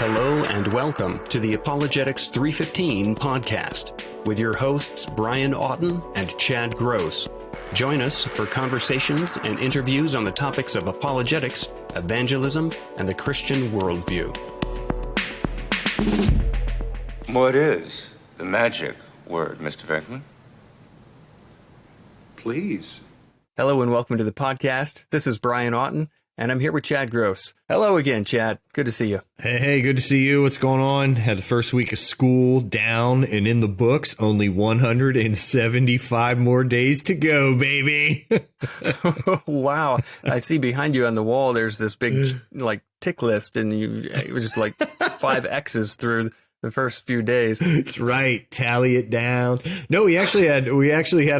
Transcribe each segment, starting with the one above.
Hello and welcome to the Apologetics 315 podcast with your hosts Brian Auten and Chad Gross. Join us for conversations and interviews on the topics of apologetics, evangelism, and the Christian worldview. What is the magic word, Mr. Venkman? Please. Hello and welcome to the podcast. This is Brian Auten, and I'm here with Chad Gross. Hello again, Chad. Good to see you. Hey, good to see you. What's going on? Had the first week of school down and in the books. Only 175 more days to go, baby. Wow. I see behind you on the wall, there's this big tick list, and it was just like 5 X's through the first few days. That's right. Tally it down. No, we actually had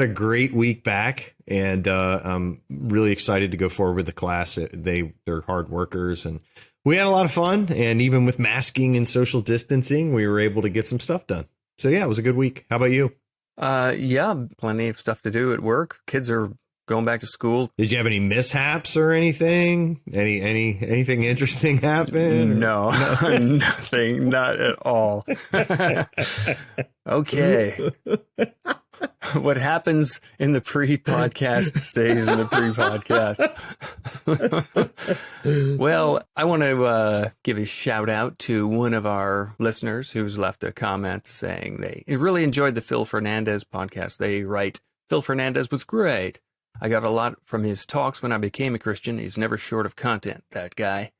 a great week back, and I'm really excited to go forward with the class. They're hard workers, and we had a lot of fun. And even with masking and social distancing, we were able to get some stuff done. So yeah, it was a good week. How about you? Yeah, plenty of stuff to do at work. Kids are going back to school. Did you have any mishaps or anything? Anything interesting happen? No, nothing, not at all. Okay. What happens in the pre-podcast stays in the pre-podcast. Well, I want to give a shout out to one of our listeners who's left a comment saying they really enjoyed the Phil Fernandez podcast. They write, Phil Fernandez was great. I got a lot from his talks when I became a Christian. He's never short of content, that guy.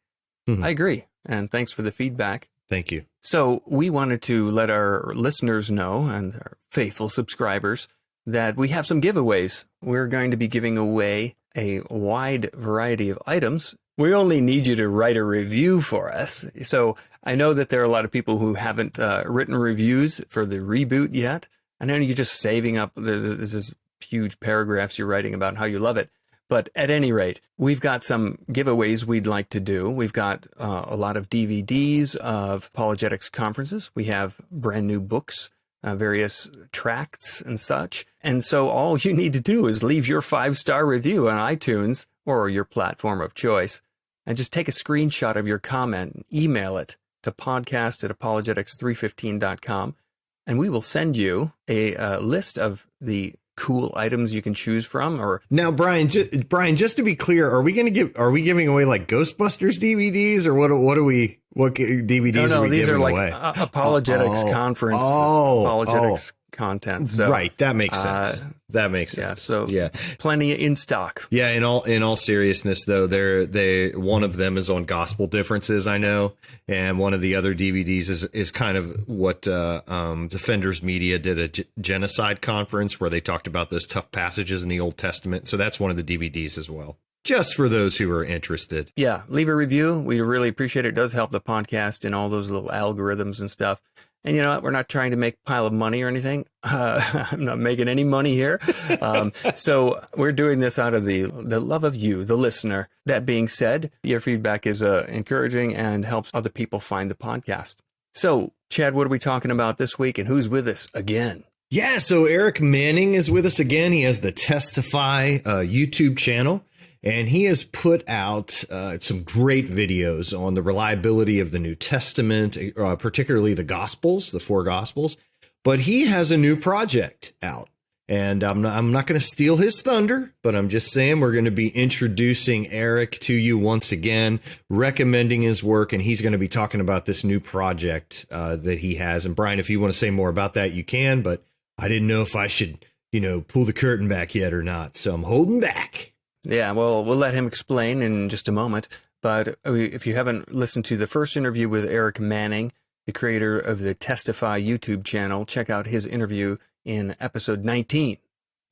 Mm-hmm. I agree. And thanks for the feedback. Thank you. So we wanted to let our listeners know, and our faithful subscribers, that we have some giveaways. We're going to be giving away a wide variety of items. We only need you to write a review for us. So I know that there are a lot of people who haven't written reviews for the reboot yet. I know you're just saving up. This is huge paragraphs you're writing about how you love it. But at any rate, we've got some giveaways we'd like to do. We've got a lot of DVDs of apologetics conferences. We have brand new books, various tracts and such. And so all you need to do is leave your 5-star review on iTunes or your platform of choice, and just take a screenshot of your comment and email it to podcast@apologetics315.com. And we will send you a list of the cool items you can choose from. Or now, Brian, just to be clear, are we giving away like Ghostbusters DVDs, or what DVDs no, are we these giving are like away? Apologetics conference, apologetics content. So right, that makes sense. That makes sense. Yeah, plenty in stock. Yeah, in all seriousness though, one of them is on gospel differences, I know, and one of the other DVDs is kind of what Defenders Media did a genocide conference where they talked about those tough passages in the Old Testament. So that's one of the DVDs as well, just for those who are interested. Yeah, leave a review. We really appreciate it. It does help the podcast in all those little algorithms and stuff. And you know what? We're not trying to make a pile of money or anything. I'm not making any money here. So we're doing this out of the love of you, the listener. That being said, your feedback is encouraging and helps other people find the podcast. So, Chad, what are we talking about this week, and who's with us again? Yeah, so Erik Manning is with us again. He has the Testify YouTube channel. And he has put out some great videos on the reliability of the New Testament, particularly the Gospels, the 4 Gospels. But he has a new project out. And I'm not going to steal his thunder, but I'm just saying we're going to be introducing Erik to you once again, recommending his work. And he's going to be talking about this new project that he has. And Brian, if you want to say more about that, you can. But I didn't know if I should, pull the curtain back yet or not. So I'm holding back. Yeah, well, we'll let him explain in just a moment. But if you haven't listened to the first interview with Erik Manning, the creator of the Testify YouTube channel, check out his interview in episode 19.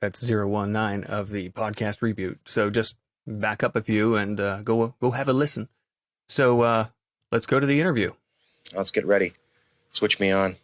That's 019 of the podcast reboot. So just back up a few and go have a listen. So let's go to the interview. Let's get ready. Switch me on.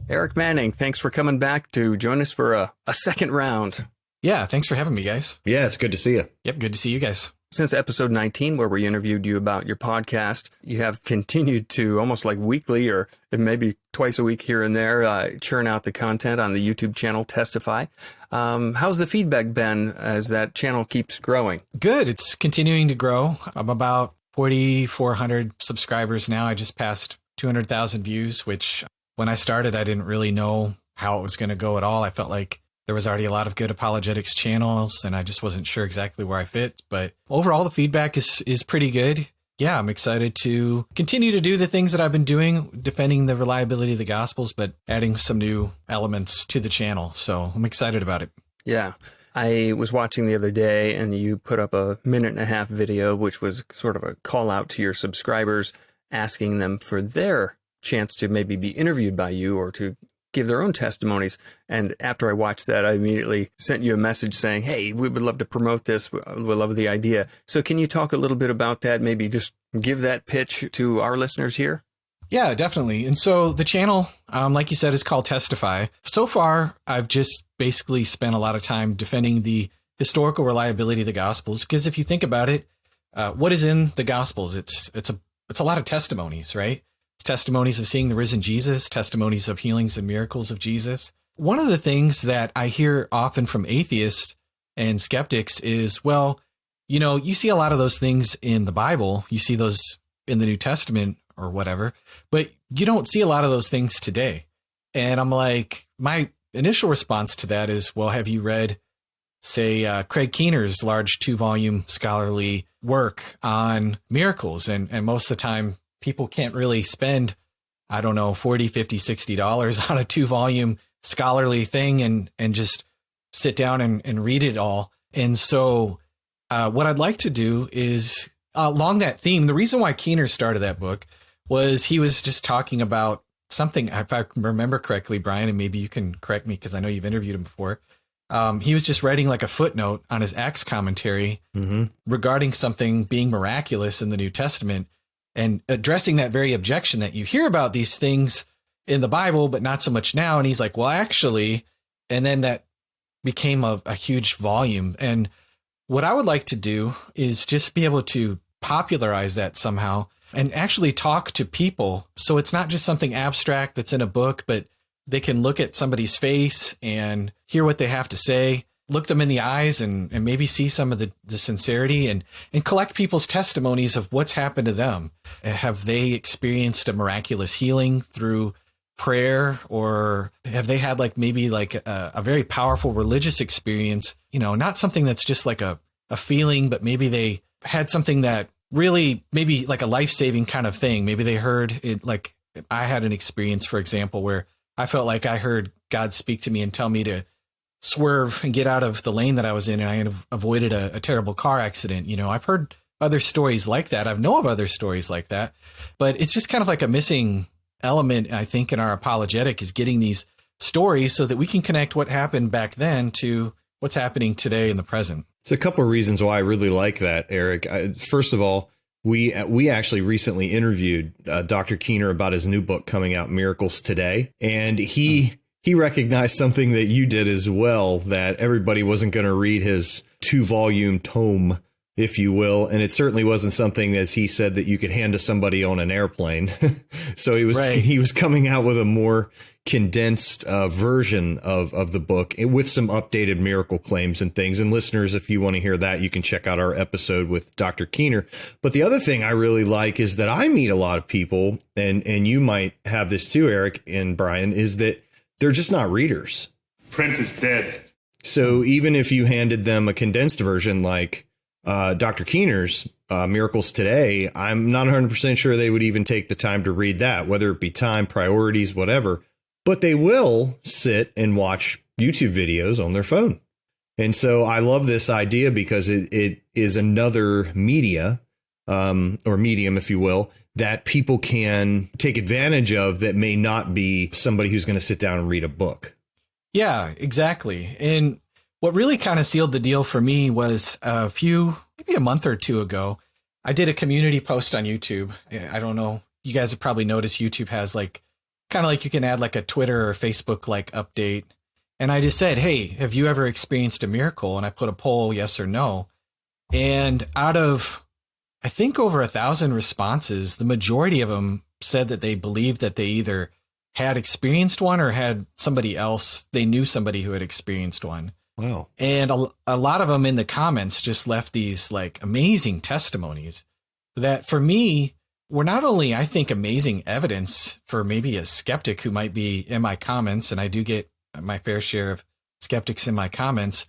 Erik Manning, thanks for coming back to join us for a second round. Yeah, thanks for having me, guys. Yeah, it's good to see you. Yep, good to see you guys. Since episode 19, where we interviewed you about your podcast, you have continued to almost like weekly or maybe twice a week here and there churn out the content on the YouTube channel Testify. How's the feedback been as that channel keeps growing? Good. It's continuing to grow. I'm about 4,400 subscribers now. I just passed 200,000 views, which when I started, I didn't really know how it was going to go at all. I felt like there was already a lot of good apologetics channels, and I just wasn't sure exactly where I fit. But overall, the feedback is pretty good. Yeah, I'm excited to continue to do the things that I've been doing, defending the reliability of the Gospels, but adding some new elements to the channel. So I'm excited about it. Yeah. I was watching the other day and you put up a 1.5-minute video, which was sort of a call out to your subscribers, asking them for their chance to maybe be interviewed by you or to give their own testimonies. And after I watched that, I immediately sent you a message saying, hey, we would love to promote this. We love the idea. So can you talk a little bit about that? Maybe just give that pitch to our listeners here. Yeah, definitely. And so the channel, like you said, is called Testify. So far, I've just basically spent a lot of time defending the historical reliability of the Gospels, because if you think about it, what is in the Gospels? It's a lot of testimonies, right? It's testimonies of seeing the risen Jesus, testimonies of healings and miracles of Jesus. One of the things that I hear often from atheists and skeptics is, well, you know, you see a lot of those things in the Bible, you see those in the New Testament or whatever, but you don't see a lot of those things today. And I'm like, my initial response to that is, well, have you read, say, Craig Keener's large 2-volume scholarly work on miracles? And most of the time, people can't really spend, I don't know, $40, $50, $60 on a 2-volume scholarly thing and just sit down and read it all. And so what I'd like to do is, along that theme, the reason why Keener started that book was he was just talking about something, if I remember correctly, Brian, and maybe you can correct me because I know you've interviewed him before. He was just writing like a footnote on his Acts commentary regarding something being miraculous in the New Testament and addressing that very objection that you hear about these things in the Bible, but not so much now. And he's like, well, actually, and then that became a huge volume. And what I would like to do is just be able to popularize that somehow and actually talk to people. So it's not just something abstract that's in a book, but they can look at somebody's face and hear what they have to say, look them in the eyes and maybe see some of the sincerity and collect people's testimonies of what's happened to them. Have they experienced a miraculous healing through prayer, or have they had maybe a very powerful religious experience, you know, not something that's just like a feeling, but maybe they had something that really maybe like a life-saving kind of thing. Maybe they heard it, like I had an experience, for example, where I felt like I heard God speak to me and tell me to swerve and get out of the lane that I was in, and I avoided a terrible car accident. You know, I've heard other stories like that. I know of other stories like that, but it's just kind of like a missing element, I think, in our apologetic is getting these stories so that we can connect what happened back then to what's happening today in the present. There's a couple of reasons why I really like that, Eric. First of all, we actually recently interviewed Dr. Keener about his new book coming out, Miracles Today, and he recognized something that you did as well, that everybody wasn't going to read his 2-volume tome, if you will, and it certainly wasn't something, as he said, that you could hand to somebody on an airplane. So he was coming out with a more condensed version of the book with some updated miracle claims and things. And listeners, if you want to hear that, you can check out our episode with Dr. Keener. But the other thing I really like is that I meet a lot of people, and you might have this too, Eric and Brian, is that they're just not readers. Print is dead. So even if you handed them a condensed version like Dr. Keener's Miracles Today, I'm not 100% sure they would even take the time to read that, whether it be time, priorities, whatever. But they will sit and watch YouTube videos on their phone. And so I love this idea because it is another media or medium, if you will, that people can take advantage of that may not be somebody who's going to sit down and read a book. Yeah, exactly. And what really kind of sealed the deal for me was maybe a month or two ago, I did a community post on YouTube. I don't know. You guys have probably noticed YouTube has kind of like you can add like a Twitter or Facebook update. And I just said, hey, have you ever experienced a miracle? And I put a poll, yes or no. And out of, I think, over 1,000 responses, the majority of them said that they believed that they either had experienced one or had somebody else. They knew somebody who had experienced one. Wow. And a lot of them in the comments just left these amazing testimonies. that for me, were not only, I think, amazing evidence for maybe a skeptic who might be in my comments, and I do get my fair share of skeptics in my comments.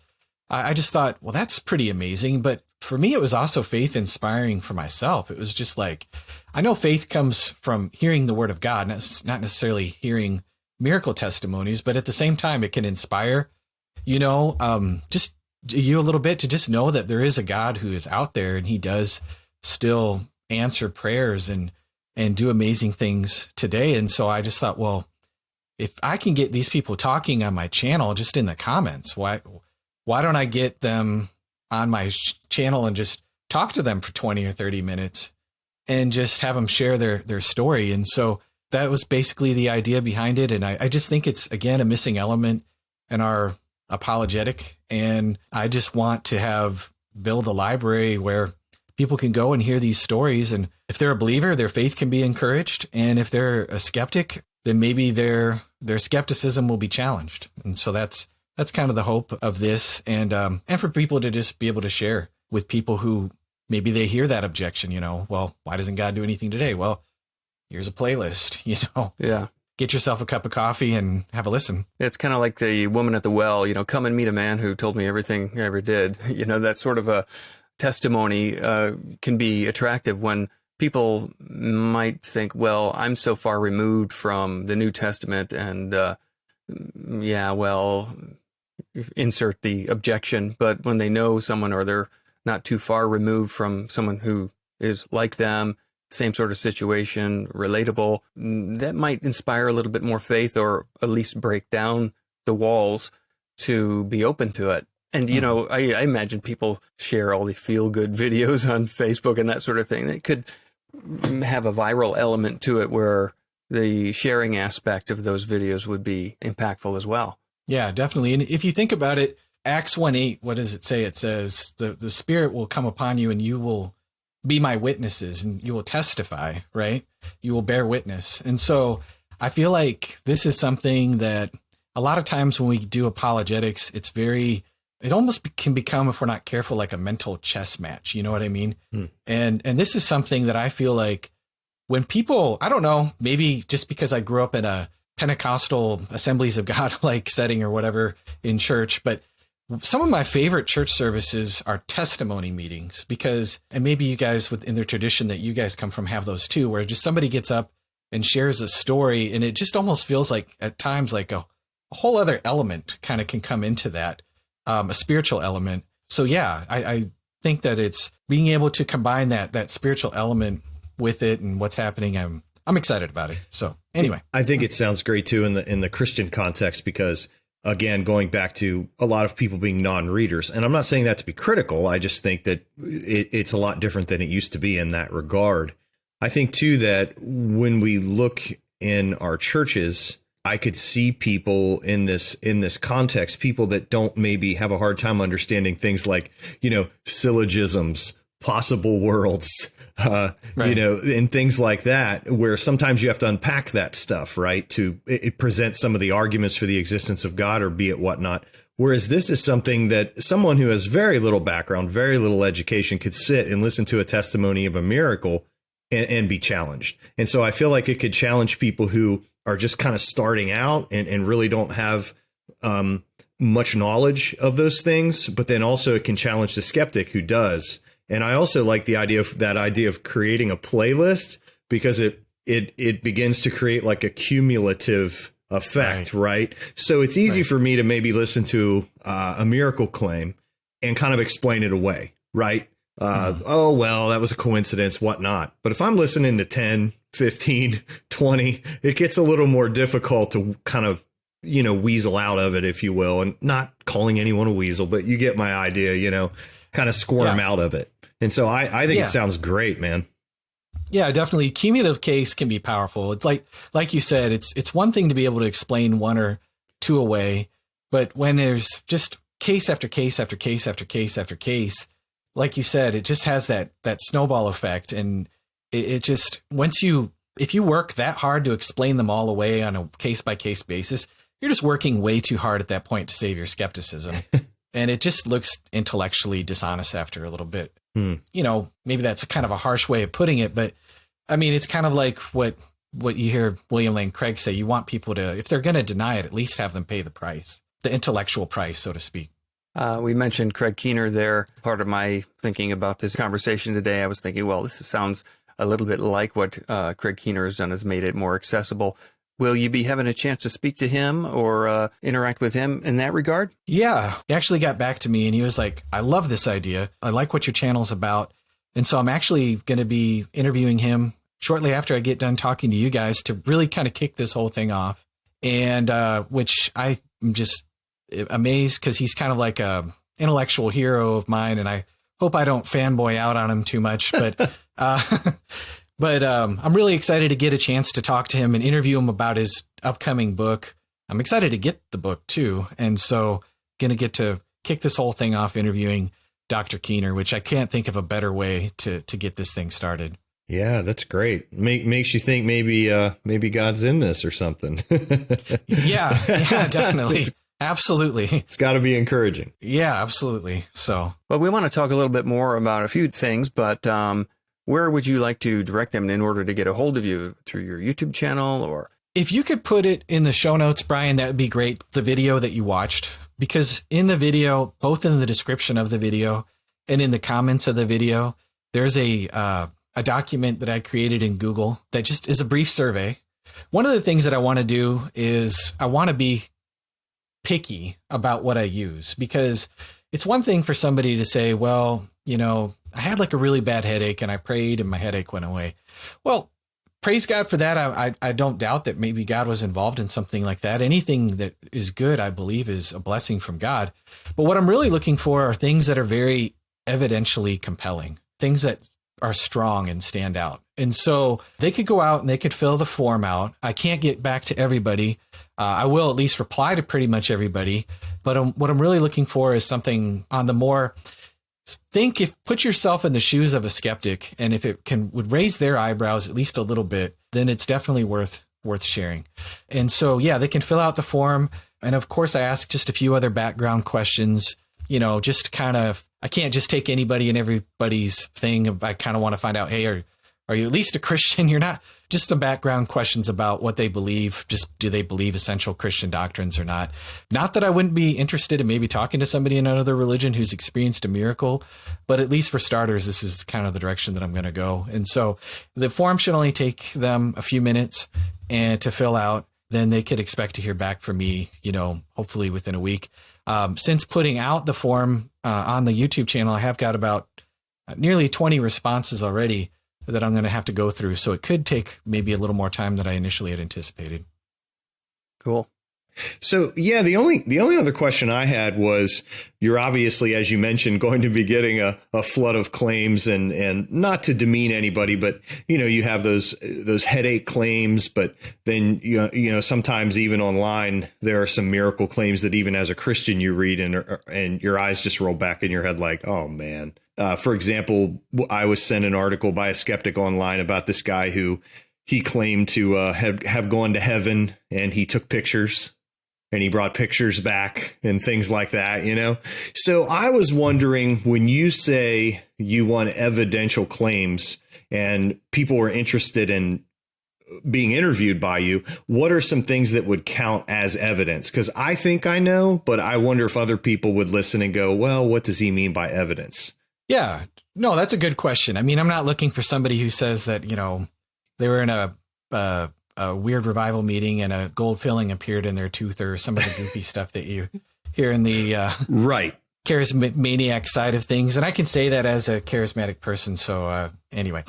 I just thought, well, that's pretty amazing. But for me, it was also faith inspiring for myself. It was just like, I know faith comes from hearing the word of God, not necessarily hearing miracle testimonies, but at the same time, it can inspire, just you a little bit to just know that there is a God who is out there and he does still answer prayers and do amazing things today. And so I just thought, well, if I can get these people talking on my channel, just in the comments, why don't I get them on my channel and just talk to them for 20 or 30 minutes and just have them share their story? And so that was basically the idea behind it. And I just think it's, again, a missing element in our apologetic. And I just want to build a library where people can go and hear these stories. And if they're a believer, their faith can be encouraged. And if they're a skeptic, then maybe their skepticism will be challenged. And so that's kind of the hope of this. And for people to just be able to share with people who maybe they hear that objection, well, why doesn't God do anything today? Well, here's a playlist, Yeah. Get yourself a cup of coffee and have a listen. It's kind of like the woman at the well, come and meet a man who told me everything I ever did. That sort of a testimony can be attractive when people might think, well, I'm so far removed from the New Testament and, insert the objection. But when they know someone or they're not too far removed from someone who is like them, same sort of situation, relatable, that might inspire a little bit more faith or at least break down the walls to be open to it. And, I imagine people share all the feel-good videos on Facebook and that sort of thing. That could have a viral element to it where the sharing aspect of those videos would be impactful as well. Yeah, definitely. And if you think about it, Acts 1:8, what does it say? It says, the Spirit will come upon you and you will be my witnesses and you will testify, right? You will bear witness. And so I feel like this is something that a lot of times when we do apologetics, it almost can become, if we're not careful, like a mental chess match. You know what I mean? And this is something that I feel like when people, I don't know, maybe just because I grew up in a Pentecostal Assemblies of God like setting or whatever in church, but some of my favorite church services are testimony meetings because, and maybe you guys within the tradition that you guys come from have those too, where just somebody gets up and shares a story and it just almost feels like at times like a whole other element kind of can come into that, a spiritual element. So yeah, I think that it's being able to combine that spiritual element with it and what's happening. I'm excited about it. So anyway, I think it sounds great too in the Christian context because, again, going back to a lot of people being non-readers, and I'm not saying that to be critical. I just think that it's a lot different than it used to be in that regard. I think too that when we look in our churches, I could see people in this context, people that don't maybe have a hard time understanding things like, syllogisms, possible worlds, right. And things like that, where sometimes you have to unpack that stuff, right? It presents some of the arguments for the existence of God or be it whatnot. Whereas this is something that someone who has very little background, very little education could sit and listen to a testimony of a miracle and be challenged. And so I feel like it could challenge people who are just kind of starting out and really don't have much knowledge of those things. But then also it can challenge the skeptic who does. And I also like the idea of creating a playlist because it begins to create like a cumulative effect, right? So it's easy for me to maybe listen to a miracle claim and kind of explain it away, right? Oh, well, that was a coincidence, whatnot. But if I'm listening to 10, 15, 20, it gets a little more difficult to kind of, weasel out of it, if you will, and not calling anyone a weasel, but you get my idea, kind of squirm out of it. And so I think it sounds great, man. Yeah, definitely. Cumulative case can be powerful. It's like you said, it's one thing to be able to explain one or two away, but when there's just case after case after case after case after case, like you said, it just has that snowball effect. And it just, if you work that hard to explain them all away on a case by case basis, you're just working way too hard at that point to save your skepticism. And it just looks intellectually dishonest after a little bit. You know, maybe that's a kind of a harsh way of putting it, but I mean, it's kind of like what you hear William Lane Craig say. You want people to, if they're going to deny it, at least have them pay the price, the intellectual price, so to speak. We mentioned Craig Keener there. Part of my thinking about this conversation today, I was thinking, well, this sounds a little bit like what Craig Keener has done, has made it more accessible. Will you be having a chance to speak to him or interact with him in that regard? Yeah, he actually got back to me and he was like, I love this idea. I like what your channel's about. And so I'm actually going to be interviewing him shortly after I get done talking to you guys to really kind of kick this whole thing off. And which I'm just amazed because he's kind of like a intellectual hero of mine. And I hope I don't fanboy out on him too much, but but I'm really excited to get a chance to talk to him and interview him about his upcoming book. I'm excited to get the book too. And so going to get to kick this whole thing off interviewing Dr. Keener, which I can't think of a better way to get this thing started. Yeah, that's great. Makes you think maybe God's in this or something. Yeah, definitely. Absolutely. It's got to be encouraging. Yeah, absolutely. So, well, we want to talk a little bit more about a few things, but where would you like to direct them in order to get a hold of you? Through your YouTube channel, or? If you could put it in the show notes, Brian, that would be great. The video that you watched, because in the video, both in the description of the video and in the comments of the video, there's a document that I created in Google that just is a brief survey. One of the things that I want to do is I want to be picky about what I use, because it's one thing for somebody to say, well, you know, I had like a really bad headache and I prayed and my headache went away. Well, praise God for that. I don't doubt that maybe God was involved in something like that. Anything that is good, I believe, is a blessing from God. But what I'm really looking for are things that are very evidentially compelling, things that are strong and stand out. And so they could go out and they could fill the form out. I can't get back to everybody. I will at least reply to pretty much everybody. But what I'm really looking for is something on the more put yourself in the shoes of a skeptic. And if it would raise their eyebrows at least a little bit, then it's definitely worth sharing. And so, yeah, they can fill out the form. And of course, I ask just a few other background questions, you know, just kind of, I can't just take anybody and everybody's thing. I kind of want to find out, hey, are you at least a Christian? You're not. Just some background questions about what they believe. Just do they believe essential Christian doctrines or not? Not that I wouldn't be interested in maybe talking to somebody in another religion who's experienced a miracle, but at least for starters, this is kind of the direction that I'm going to go. And so the form should only take them a few minutes and to fill out. Then they could expect to hear back from me, you know, hopefully within a week. Since putting out the form on the YouTube channel, I have got about nearly 20 responses already that I'm going to have to go through. So it could take maybe a little more time than I initially had anticipated. Cool. So, yeah, the only other question I had was, you're obviously, as you mentioned, going to be getting a flood of claims, and not to demean anybody, but, you know, you have those headache claims, but then, you know, sometimes even online, there are some miracle claims that even as a Christian you read and your eyes just roll back in your head like, oh, man. For example, I was sent an article by a skeptic online about this guy who he claimed to have gone to heaven, and he took pictures. And he brought pictures back and things like that, you know. So I was wondering, when you say you want evidential claims and people are interested in being interviewed by you, what are some things that would count as evidence? Because I think I know, but I wonder if other people would listen and go, well, what does he mean by evidence? Yeah, no, that's a good question. I mean, I'm not looking for somebody who says that, you know, they were in a weird revival meeting and a gold filling appeared in their tooth, or some of the goofy stuff that you hear in the right charismaniac side of things. And I can say that as a charismatic person. So anyway,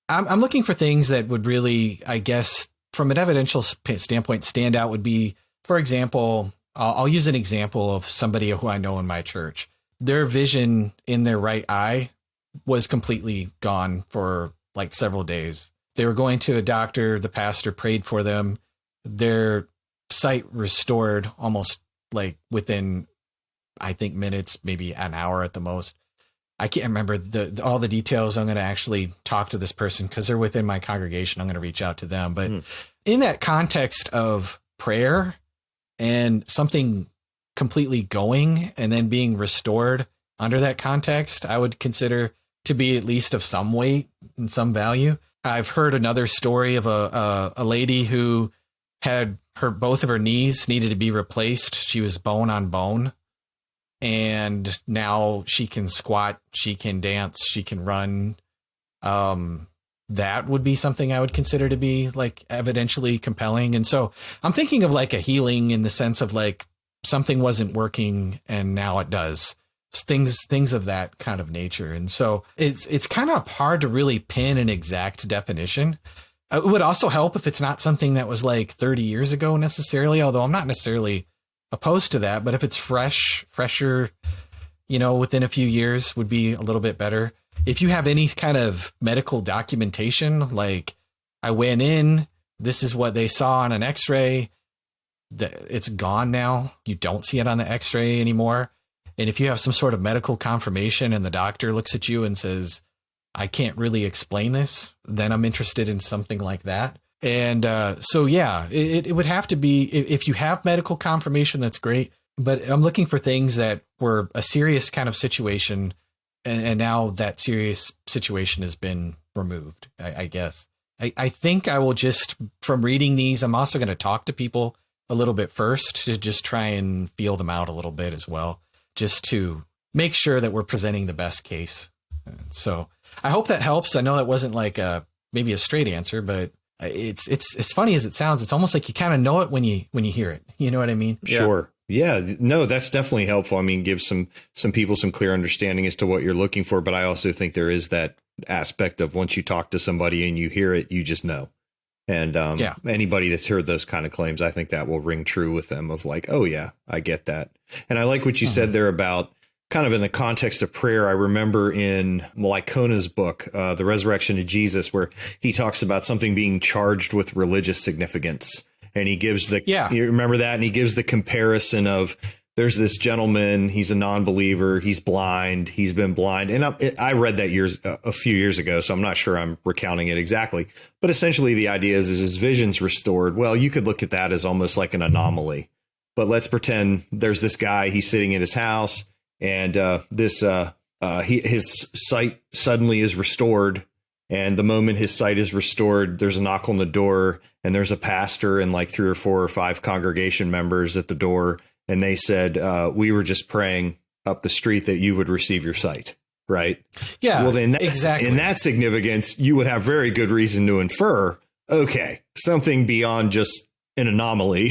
I'm looking for things that would really, I guess, from an evidential standpoint, stand out. Would be, for example, I'll use an example of somebody who I know in my church. Their vision in their right eye was completely gone for like several days. They were going to a doctor. The pastor prayed for them. Their sight restored almost like within, I think, minutes, maybe an hour at the most. I can't remember all the details. I'm going to actually talk to this person because they're within my congregation. I'm going to reach out to them. But in that context of prayer and something completely going and then being restored under that context, I would consider to be at least of some weight and some value. I've heard another story of a lady who had both of her knees needed to be replaced. She was bone on bone. And now she can squat, she can dance, she can run. That would be something I would consider to be like evidentially compelling. And so I'm thinking of like a healing in the sense of like something wasn't working and now it does. Things of that kind of nature. And so it's kind of hard to really pin an exact definition. It would also help if it's not something that was like 30 years ago necessarily, although I'm not necessarily opposed to that. But if it's fresher, within a few years would be a little bit better. If you have any kind of medical documentation, like I went in, this is what they saw on an x-ray, it's gone now. You don't see it on the x-ray anymore. And if you have some sort of medical confirmation and the doctor looks at you and says, I can't really explain this, then I'm interested in something like that. And it would have to be, if you have medical confirmation, that's great. But I'm looking for things that were a serious kind of situation. And now that serious situation has been removed, I guess. I think I will just, from reading these, I'm also going to talk to people a little bit first to just try and feel them out a little bit as well, just to make sure that we're presenting the best case. So I hope that helps. I know that wasn't like maybe a straight answer, but it's as funny as it sounds. It's almost like you kind of know it when you hear it. You know what I mean? Sure. Yeah, no, that's definitely helpful. I mean, give some people some clear understanding as to what you're looking for. But I also think there is that aspect of once you talk to somebody and you hear it, you just know. And anybody that's heard those kind of claims, I think that will ring true with them of like, oh, yeah, I get that. And I like what you said there about kind of in the context of prayer. I remember in Malikona's book, The Resurrection of Jesus, where he talks about something being charged with religious significance. And he gives you remember that? And he gives the comparison of there's this gentleman, he's a non-believer, he's blind, he's been blind. And I read that a few years ago, so I'm not sure I'm recounting it exactly. But essentially the idea is his vision's restored. Well, you could look at that as almost like an anomaly. But let's pretend there's this guy, he's sitting in his house, and his sight suddenly is restored. And the moment his sight is restored, there's a knock on the door, and there's a pastor and like 3 or 4 or 5 congregation members at the door. And they said, we were just praying up the street that you would receive your sight. Right. Yeah. Well, then exactly. In that significance, you would have very good reason to infer, OK, something beyond just an anomaly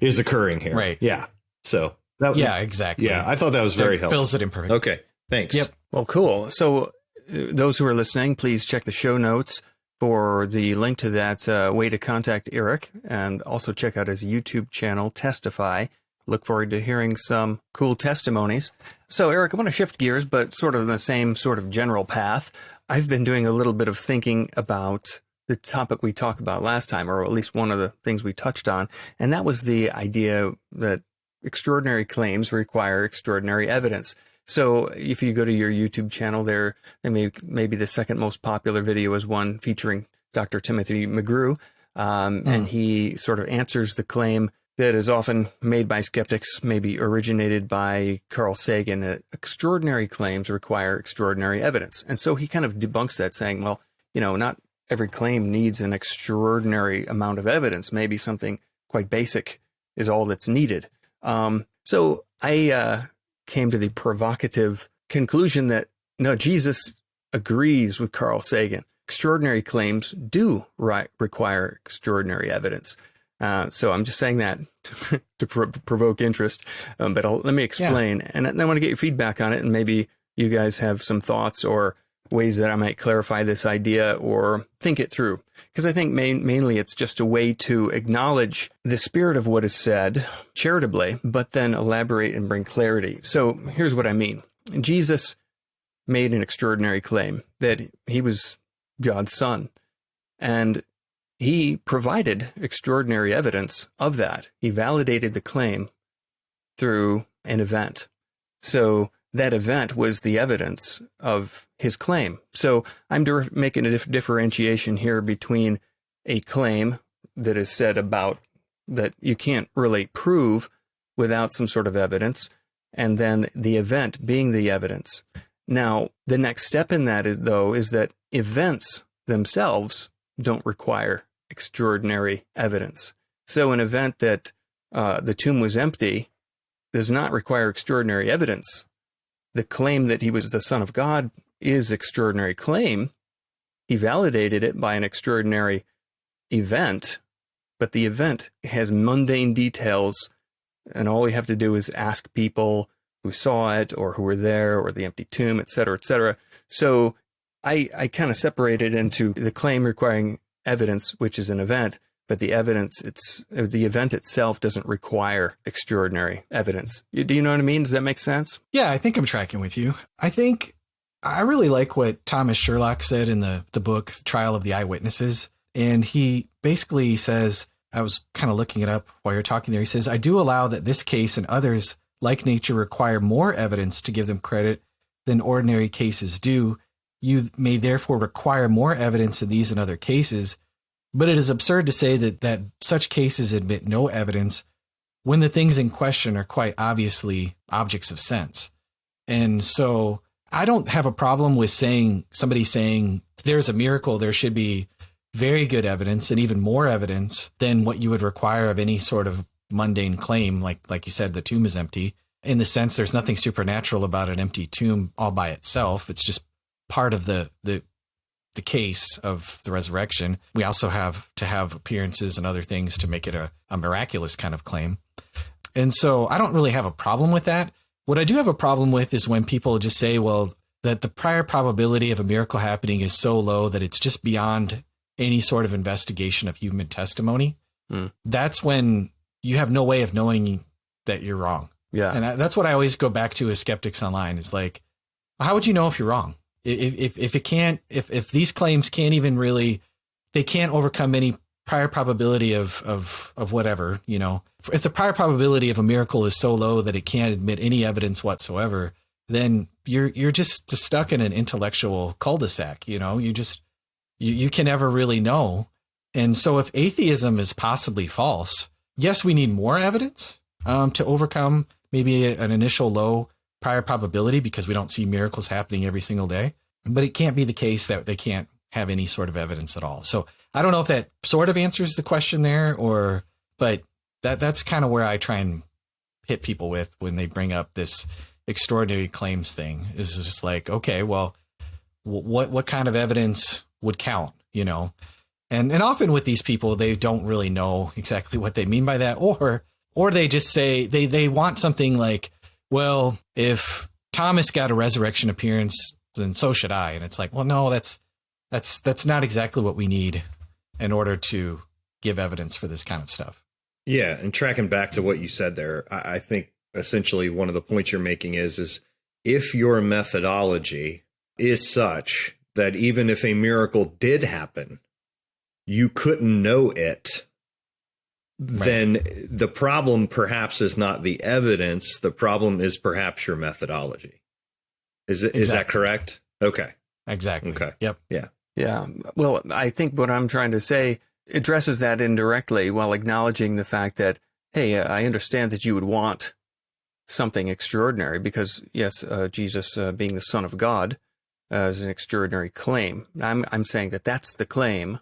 is occurring here. Right. Yeah. So. Exactly. Yeah. I thought that was very helpful. Fills it in perfect. OK. Thanks. Yep. Well, cool. So those who are listening, please check the show notes for the link to that way to contact Erik, and also check out his YouTube channel, Testify. Look forward to hearing some cool testimonies. So, Erik, I want to shift gears, but sort of in the same sort of general path. I've been doing a little bit of thinking about the topic we talked about last time, or at least one of the things we touched on, and that was the idea that extraordinary claims require extraordinary evidence. So if you go to your YouTube channel there, maybe the second most popular video is one featuring Dr. Timothy McGrew, and he sort of answers the claim that is often made by skeptics, maybe originated by Carl Sagan, that extraordinary claims require extraordinary evidence. And so he kind of debunks that, saying, well, not every claim needs an extraordinary amount of evidence. Maybe something quite basic is all that's needed. So I came to the provocative conclusion that, no, Jesus agrees with Carl Sagan. Extraordinary claims do require extraordinary evidence. So I'm just saying that to provoke interest, but let me explain. Yeah. And I want to get your feedback on it, and maybe you guys have some thoughts or ways that I might clarify this idea or think it through. Because I think mainly it's just a way to acknowledge the spirit of what is said charitably, but then elaborate and bring clarity. So here's what I mean. Jesus made an extraordinary claim that he was God's son, and he provided extraordinary evidence of that. He validated the claim through an event. So that event was the evidence of his claim. So I'm making a differentiation here between a claim that is said about that you can't really prove without some sort of evidence, and then the event being the evidence. Now, the next step in that is that events themselves don't require extraordinary evidence. So an event that the tomb was empty does not require extraordinary evidence. The claim that he was the Son of God is extraordinary claim. He validated it by an extraordinary event, but the event has mundane details, and all we have to do is ask people who saw it or who were there or the empty tomb, et cetera, et cetera. So I kind of separate it into the claim requiring evidence, which is an event, but the event itself doesn't require extraordinary evidence. Do you know what I mean? Does that make sense? Yeah, I think I'm tracking with you. I really like what Thomas Sherlock said in the book Trial of the Eyewitnesses. And he basically says, I was kind of looking it up while you're talking there. He says, I do allow that this case and others like nature require more evidence to give them credit than ordinary cases do. You may therefore require more evidence in these and other cases, but it is absurd to say that such cases admit no evidence when the things in question are quite obviously objects of sense. And so I don't have a problem with somebody saying there's a miracle, there should be very good evidence and even more evidence than what you would require of any sort of mundane claim. Like you said, the tomb is empty. In the sense, there's nothing supernatural about an empty tomb all by itself. It's just part of the case of the resurrection. We also have to have appearances and other things to make it a miraculous kind of claim. And so I don't really have a problem with that. What I do have a problem with is when people just say, well, that the prior probability of a miracle happening is so low that it's just beyond any sort of investigation of human testimony. That's when you have no way of knowing that you're wrong. Yeah. And that's what I always go back to as skeptics online is like, how would you know if you're wrong? If these claims can't even really, they can't overcome any prior probability of whatever, if the prior probability of a miracle is so low that it can't admit any evidence whatsoever, then you're just stuck in an intellectual cul-de-sac. You can never really know. And so if atheism is possibly false, yes, we need more evidence to overcome maybe an initial low prior probability because we don't see miracles happening every single day. But it can't be the case that they can't have any sort of evidence at all. So I don't know if that sort of answers the question there, but that's kind of where I try and hit people with when they bring up this extraordinary claims thing. Is just like, okay, well, what kind of evidence would count, And often with these people, they don't really know exactly what they mean by that, or they just say they want something like, well, if Thomas got a resurrection appearance, then so should I. And it's like, well, no, that's not exactly what we need in order to give evidence for this kind of stuff. Yeah. And tracking back to what you said there, I think essentially one of the points you're making is if your methodology is such that even if a miracle did happen, you couldn't know it, then the problem perhaps is not the evidence. The problem is perhaps your methodology. Is that correct? Okay. Exactly. Okay. Yep. Yeah. Yeah. Well, I think what I'm trying to say addresses that indirectly while acknowledging the fact that, hey, I understand that you would want something extraordinary because, yes, Jesus being the Son of God is an extraordinary claim. I'm saying that that's the claim,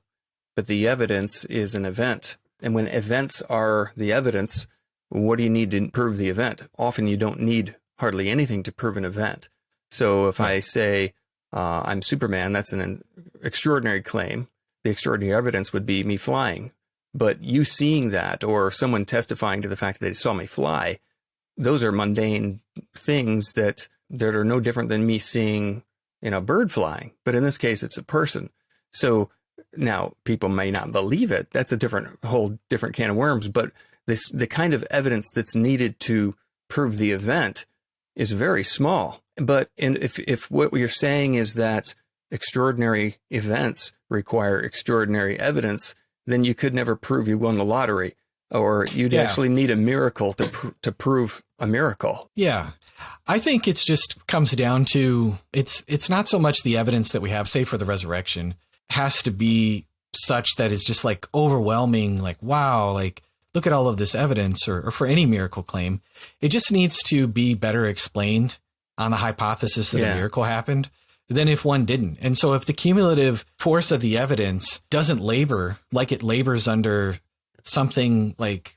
but the evidence is an event. And when events are the evidence, what do you need to prove the event? Often you don't need hardly anything to prove an event. So if I say I'm Superman, that's an extraordinary claim. The extraordinary evidence would be me flying. But you seeing that or someone testifying to the fact that they saw me fly, those are mundane things that are no different than me seeing a bird flying. But in this case, it's a person. So now people may not believe it. That's a whole different can of worms. But the kind of evidence that's needed to prove the event is very small. But if what you're saying is that extraordinary events require extraordinary evidence, then you could never prove you won the lottery, or you'd actually need a miracle to prove a miracle. Yeah. I think it's just comes down to it's not so much the evidence that we have, say for the resurrection, has to be such that it's just like overwhelming, like, wow, like look at all of this evidence or for any miracle claim. It just needs to be better explained on the hypothesis that a miracle happened than if one didn't. And so if the cumulative force of the evidence doesn't labor like it labors under something like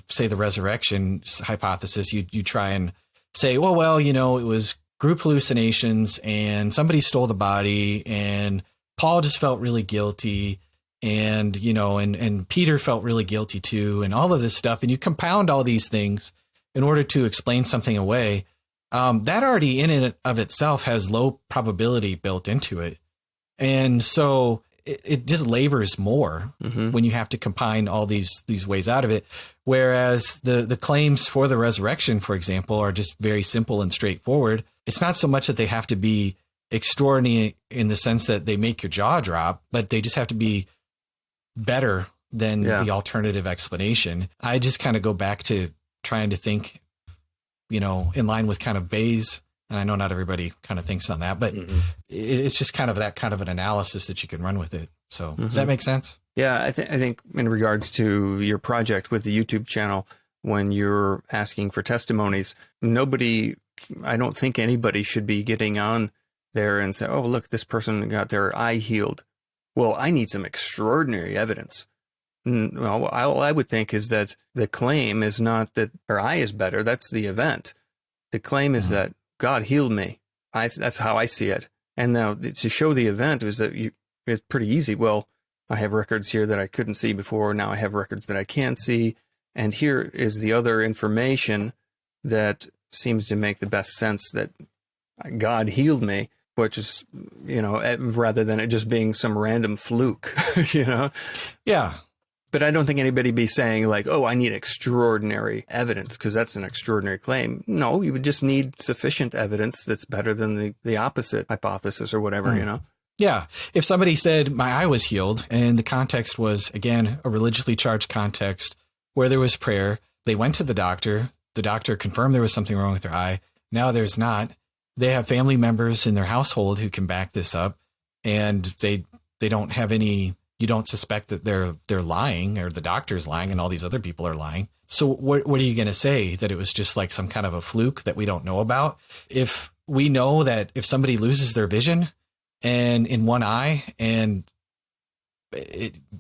say the resurrection hypothesis, you try and say, well, it was group hallucinations and somebody stole the body and Paul just felt really guilty and, and Peter felt really guilty too, and all of this stuff. And you compound all these things in order to explain something away. That already in and of itself has low probability built into it. And so it just labors more when you have to combine all these ways out of it. Whereas the claims for the resurrection, for example, are just very simple and straightforward. It's not so much that they have to be extraordinary in the sense that they make your jaw drop, but they just have to be better than the alternative explanation. I just kind of go back to trying to think, in line with kind of Bayes. And I know not everybody kind of thinks on that, but it's just kind of that kind of an analysis that you can run with it. So does that make sense? Yeah, I think in regards to your project with the YouTube channel, when you're asking for testimonies, I don't think anybody should be getting on there and say, oh, look, this person got their eye healed. Well, I need some extraordinary evidence. Well, all I would think is that the claim is not that her eye is better. That's the event. The claim is that God healed me. That's how I see it. And now to show the event is that it's pretty easy. Well, I have records here that I couldn't see before. Now I have records that I can see. And here is the other information that seems to make the best sense that God healed me, which is, rather than it just being some random fluke, Yeah. But I don't think anybody be saying like, oh, I need extraordinary evidence because that's an extraordinary claim. No, you would just need sufficient evidence that's better than the opposite hypothesis or whatever, Yeah. If somebody said my eye was healed and the context was, again, a religiously charged context where there was prayer, they went to the doctor confirmed there was something wrong with their eye. Now there's not. They have family members in their household who can back this up, and they don't have any. You don't suspect that they're lying or the doctor's lying and all these other people are lying. So what are you going to say? That it was just like some kind of a fluke that we don't know about? If we know that if somebody loses their vision and in one eye, and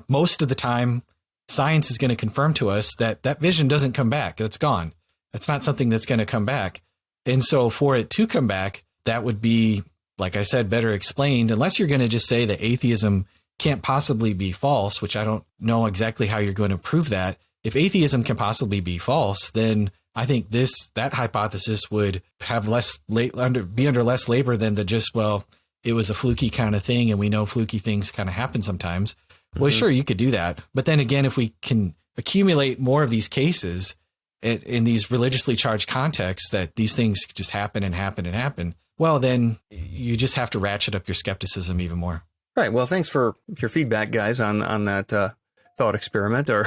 most of the time science is going to confirm to us that vision doesn't come back. That's gone. That's not something that's going to come back. And so for it to come back, that would be, like I said, better explained, unless you're going to just say that atheism can't possibly be false, which I don't know exactly how you're going to prove that. If atheism can possibly be false, then I think that hypothesis would have be under less labor than it was a fluky kind of thing, and we know fluky things kind of happen sometimes. Well, sure, you could do that. But then again, if we can accumulate more of these cases in these religiously charged contexts that these things just happen and happen and happen, well, then you just have to ratchet up your skepticism even more. Right. Well, thanks for your feedback, guys, on that thought experiment or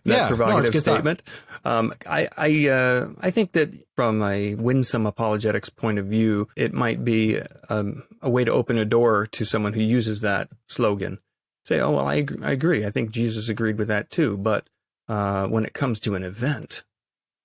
that provocative statement. I think that from a winsome apologetics point of view, it might be a way to open a door to someone who uses that slogan. Say, oh, well, I agree. I think Jesus agreed with that too. But when it comes to an event,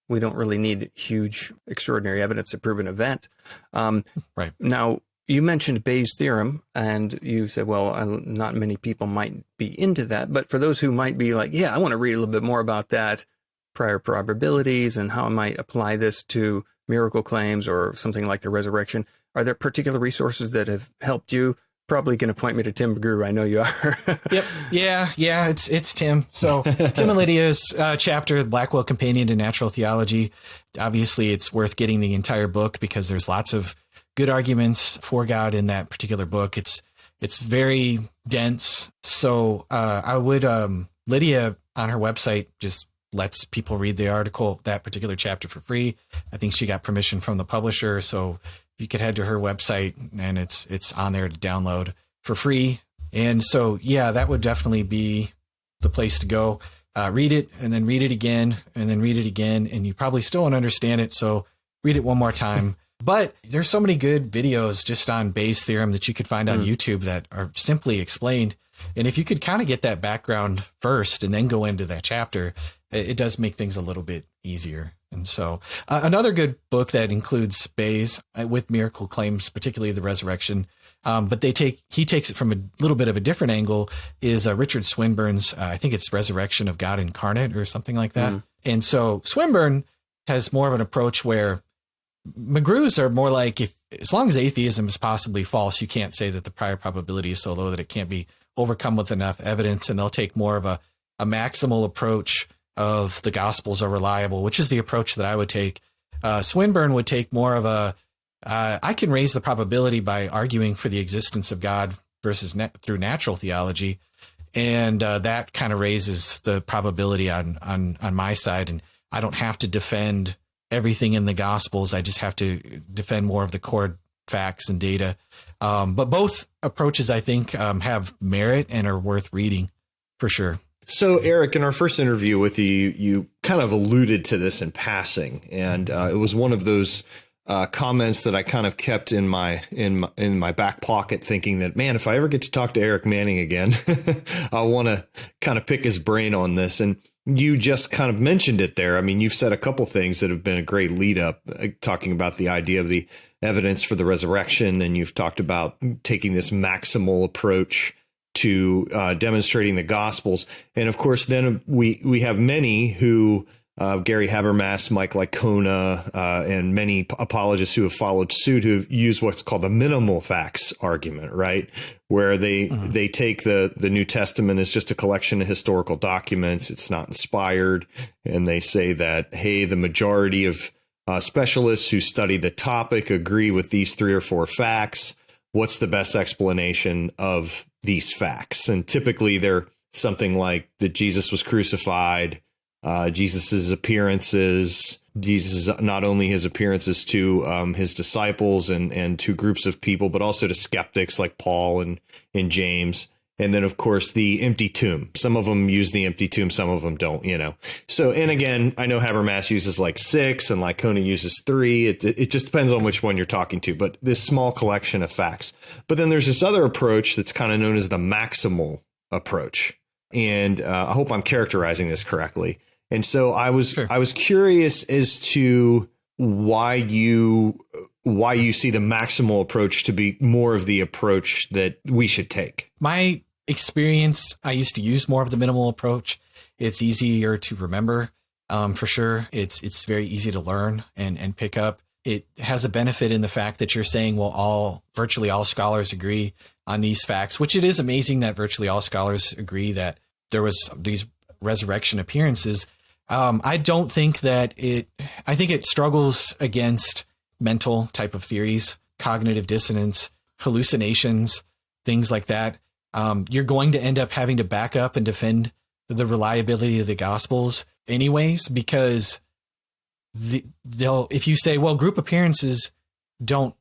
we don't really need huge, extraordinary evidence to prove an event. Right. Now, you mentioned Bayes' theorem, and you said, well, not many people might be into that. But for those who might be like, yeah, I want to read a little bit more about that, prior probabilities, and how I might apply this to miracle claims or something like the resurrection, are there particular resources that have helped you? Probably going to point me to Tim Gru. I know you are. Yep. Yeah. It's Tim. So Tim and Lydia's chapter, Blackwell Companion to Natural Theology. Obviously, it's worth getting the entire book because there's lots of good arguments for God in that particular book. It's very dense. So I would Lydia on her website just lets people read the article, that particular chapter, for free. I think she got permission from the publisher, so you could head to her website and it's on there to download for free. And so, yeah, that would definitely be the place to go. Read it and then read it again and then read it again. And you probably still don't understand it. So read it one more time. But there's so many good videos just on Bayes' theorem that you could find on YouTube that are simply explained. And if you could kind of get that background first and then go into that chapter, it does make things a little bit easier. And so another good book that includes Bayes with miracle claims, particularly the resurrection, but he takes it from a little bit of a different angle, is Richard Swinburne's, I think it's Resurrection of God Incarnate or something like that. And so Swinburne has more of an approach where McGrew's are more like, as long as atheism is possibly false, you can't say that the prior probability is so low that it can't be overcome with enough evidence. And they'll take more of a maximal approach of the Gospels are reliable, which is the approach that I would take. Swinburne would take more of I can raise the probability by arguing for the existence of God versus through natural theology. And that kind of raises the probability on my side. And I don't have to defend everything in the Gospels. I just have to defend more of the core facts and data. But both approaches, I think, have merit and are worth reading for sure. So, Erik, in our first interview with you, you kind of alluded to this in passing, and it was one of those comments that I kind of kept in my back pocket, thinking that, man, if I ever get to talk to Erik Manning again, I want to kind of pick his brain on this. And you just kind of mentioned it there. I mean, you've said a couple things that have been a great lead up, talking about the idea of the evidence for the resurrection, and you've talked about taking this maximal approach to demonstrating the Gospels. And of course, then we have many who, Gary Habermas, Mike Licona, and many apologists who have followed suit, who have used what's called the minimal facts argument, right? Where they take the New Testament as just a collection of historical documents. It's not inspired. And they say that, hey, the majority of specialists who study the topic agree with these 3 or 4 facts. What's the best explanation of these facts? And typically they're something like that Jesus was crucified, Jesus's appearances, not only his appearances to his disciples and to groups of people, but also to skeptics like Paul and James. And then, of course, the empty tomb. Some of them use the empty tomb. Some of them don't, So, and again, I know Habermas uses like 6 and Licona uses 3. It just depends on which one you're talking to. But this small collection of facts. But then there's this other approach that's kind of known as the maximal approach. And I hope I'm characterizing this correctly. And so I was curious as to why you see the maximal approach to be more of the approach that we should take. My experience, I used to use more of the minimal approach. It's easier to remember, for sure. It's very easy to learn and pick up. It has a benefit in the fact that you're saying, well, virtually all scholars agree on these facts, which it is amazing that virtually all scholars agree that there was these resurrection appearances. I don't think that I think it struggles against mental type of theories, cognitive dissonance, hallucinations, things like that. You're going to end up having to back up and defend the reliability of the Gospels anyways, because if you say, well, group appearances don't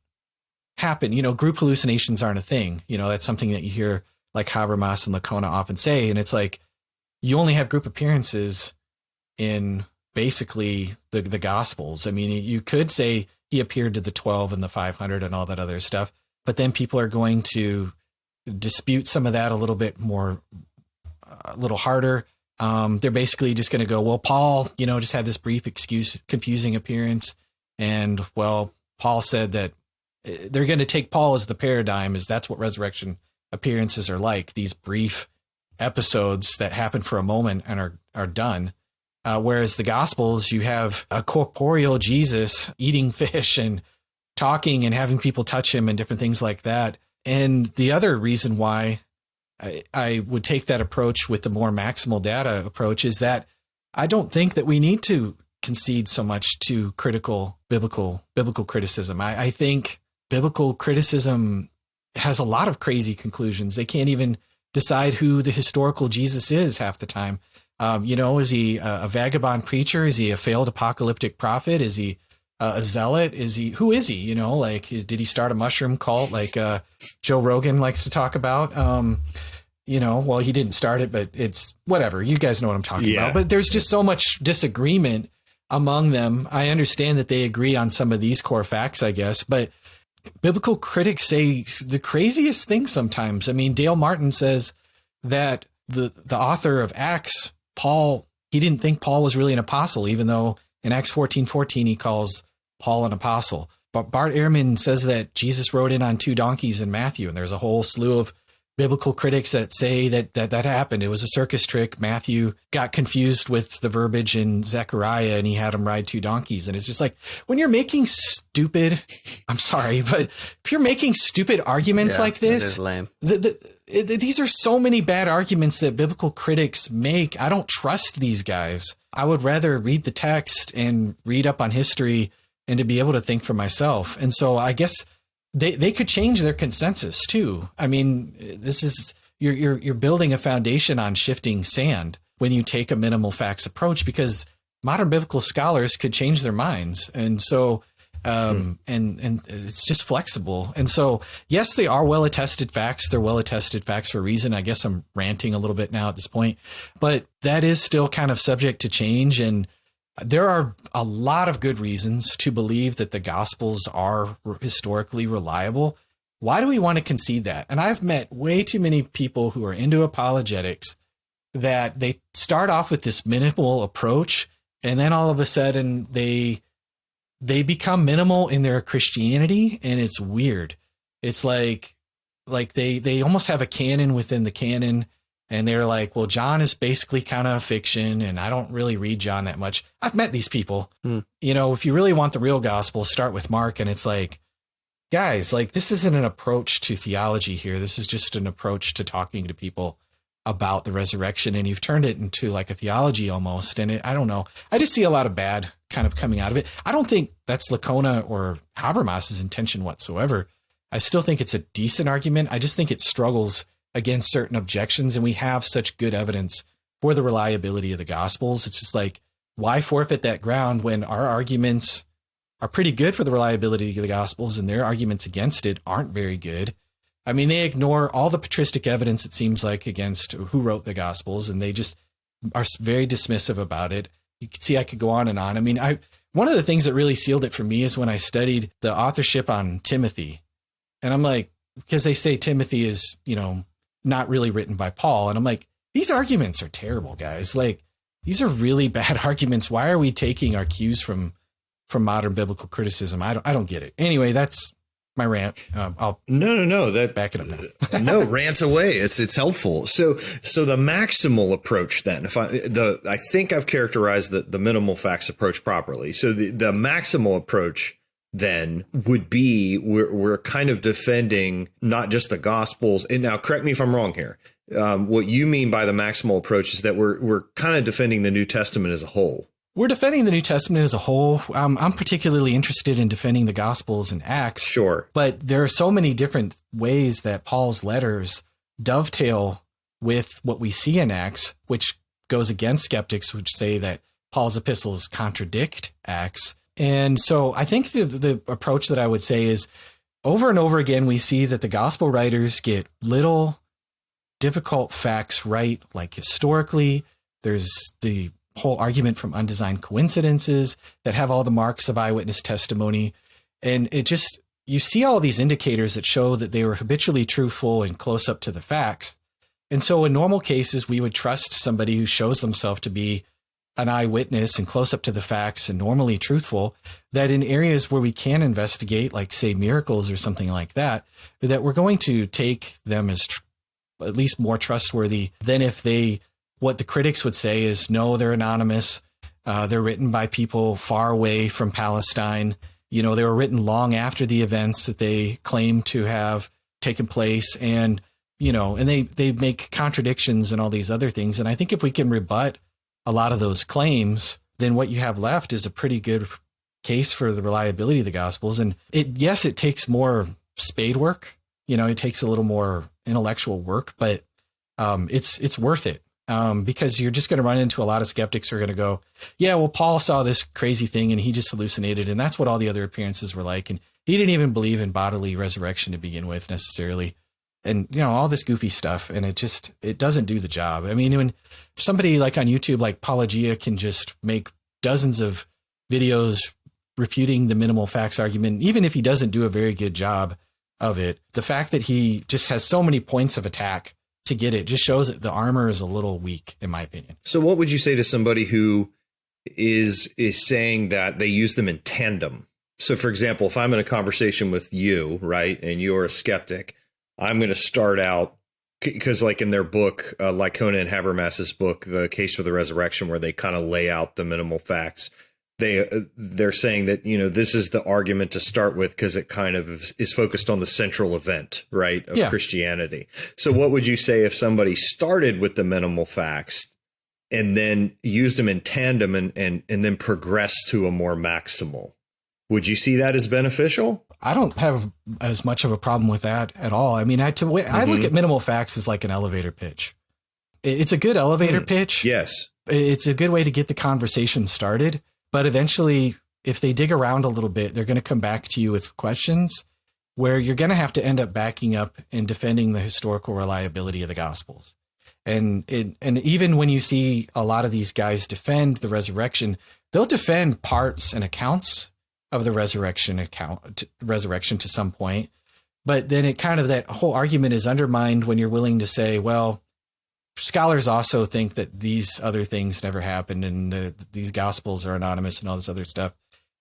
happen, group hallucinations aren't a thing. That's something that you hear like Habermas and Licona often say. And it's like, you only have group appearances in basically the Gospels. I mean, you could say he appeared to the 12 and the 500 and all that other stuff, but then people are going to dispute some of that a little bit more, a little harder. They're basically just going to go, well, Paul, just had this brief confusing appearance. And well, Paul said that they're going to take Paul as the paradigm, as that's what resurrection appearances are like, these brief episodes that happen for a moment and are done. Whereas the Gospels, you have a corporeal Jesus eating fish and talking and having people touch him and different things like that. And the other reason why I would take that approach with the more maximal data approach is that I don't think that we need to concede so much to biblical criticism. I think biblical criticism has a lot of crazy conclusions. They can't even decide who the historical Jesus is half the time. Is he a vagabond preacher? Is he a failed apocalyptic prophet? Is he a zealot? Who is he? Did he start a mushroom cult like Joe Rogan likes to talk about? Well, he didn't start it, but it's whatever. You guys know what I'm talking about. But there's just so much disagreement among them. I understand that they agree on some of these core facts, I guess, but biblical critics say the craziest things sometimes. I mean, Dale Martin says that the author of Acts, Paul, he didn't think Paul was really an apostle, even though In Acts 14:14, he calls Paul an apostle. But Bart Ehrman says that Jesus rode in on 2 donkeys in Matthew, and there's a whole slew of biblical critics that say that happened. It was a circus trick. Matthew got confused with the verbiage in Zechariah, and he had him ride 2 donkeys. And it's just like, when you're making stupid, I'm sorry, but if you're making stupid arguments like this, is lame. These are so many bad arguments that biblical critics make. I don't trust these guys. I would rather read the text and read up on history and to be able to think for myself. And so I guess they could change their consensus too. I mean, this is, you're building a foundation on shifting sand when you take a minimal facts approach, because modern biblical scholars could change their minds. And so, and it's just flexible. And so, yes, they are well-attested facts. They're well-attested facts for a reason. I guess I'm ranting a little bit now at this point, but that is still kind of subject to change. And there are a lot of good reasons to believe that the Gospels are historically reliable. Why do we want to concede that? And I've met way too many people who are into apologetics that they start off with this minimal approach, and then all of a sudden they become minimal in their Christianity, and it's weird. It's like they almost have a canon within the canon. And they're like, well, John is basically kind of fiction, and I don't really read John that much. I've met these people. You know, if you really want the real gospel, start with Mark. And it's like, guys, like, this isn't an approach to theology here. This is just an approach to talking to people about the resurrection. And you've turned it into like a theology almost. And I don't know. I just see a lot of bad kind of coming out of it. I don't think that's Lacona or Habermas's intention whatsoever. I still think it's a decent argument. I just think it struggles against certain objections, and we have such good evidence for the reliability of the Gospels. It's just like, why forfeit that ground when our arguments are pretty good for the reliability of the Gospels and their arguments against it aren't very good? I mean, they ignore all the patristic evidence, it seems like, against who wrote the Gospels, and they just are very dismissive about it. You can see I could go on and on. I mean, one of the things that really sealed it for me is when I studied the authorship on Timothy. And I'm like, because they say Timothy is, you know, not really written by Paul. And I'm like, these arguments are terrible, guys. Like, these are really bad arguments. Why are we taking our cues from modern biblical criticism? I don't get it. Anyway, that's my rant. I'll that back it up now. No, rant away. It's helpful. So the maximal approach then, I think I've characterized the minimal facts approach properly. So the maximal approach then would be, we're kind of defending not just the Gospels. And now, correct me if I'm wrong here. What you mean by the maximal approach is that we're kind of defending the New Testament as a whole. We're defending the New Testament as a whole. I'm particularly interested in defending the Gospels and Acts. Sure. But there are so many different ways that Paul's letters dovetail with what we see in Acts, which goes against skeptics, which say that Paul's epistles contradict Acts. And so I think the approach that I would say is, over and over again, we see that the gospel writers get little difficult facts right. Like, historically, there's the whole argument from undesigned coincidences that have all the marks of eyewitness testimony. And it just, you see all these indicators that show that they were habitually truthful and close up to the facts. And so in normal cases, we would trust somebody who shows themselves to be an eyewitness and close up to the facts and normally truthful, that in areas where we can investigate, like say miracles or something like that, that we're going to take them as at least more trustworthy than if what the critics would say is, no, they're anonymous. They're written by people far away from Palestine. You know, they were written long after the events that they claim to have taken place. And, you know, and they make contradictions and all these other things. And I think if we can rebut a lot of those claims, then what you have left is a pretty good case for the reliability of the Gospels. And it takes more spade work. You know, it takes a little more intellectual work, but it's worth it. Because you're just going to run into a lot of skeptics who are going to go, yeah, well, Paul saw this crazy thing and he just hallucinated. And that's what all the other appearances were like. And he didn't even believe in bodily resurrection to begin with necessarily. And, you know, all this goofy stuff. And it doesn't do the job. I mean, when somebody like on YouTube, like Paulogia, can just make dozens of videos refuting the minimal facts argument, even if he doesn't do a very good job of it, the fact that he just has so many points of attack to get it just shows that the armor is a little weak, in my opinion. So what would you say to somebody who is saying that they use them in tandem. So, for example, if I'm in a conversation with you, right, and you're a skeptic, I'm going to start out because, like in their book, Lycona and Habermas's book, The Case for the Resurrection, where they kind of lay out the minimal facts. They're saying that, this is the argument to start with because it kind of is focused on the central event, right, of Christianity. So what would you say if somebody started with the minimal facts and then used them in tandem and then progressed to a more maximal? Would you see that as beneficial? I don't have as much of a problem with that at all. I mean, I look at minimal facts as like an elevator pitch. It's a good elevator pitch. Yes. It's a good way to get the conversation started. But eventually, if they dig around a little bit, they're going to come back to you with questions where you're going to have to end up backing up and defending the historical reliability of the Gospels. And even when you see a lot of these guys defend the resurrection, they'll defend parts and accounts of the resurrection to some point. But then that whole argument is undermined when you're willing to say, well, scholars also think that these other things never happened and these Gospels are anonymous and all this other stuff.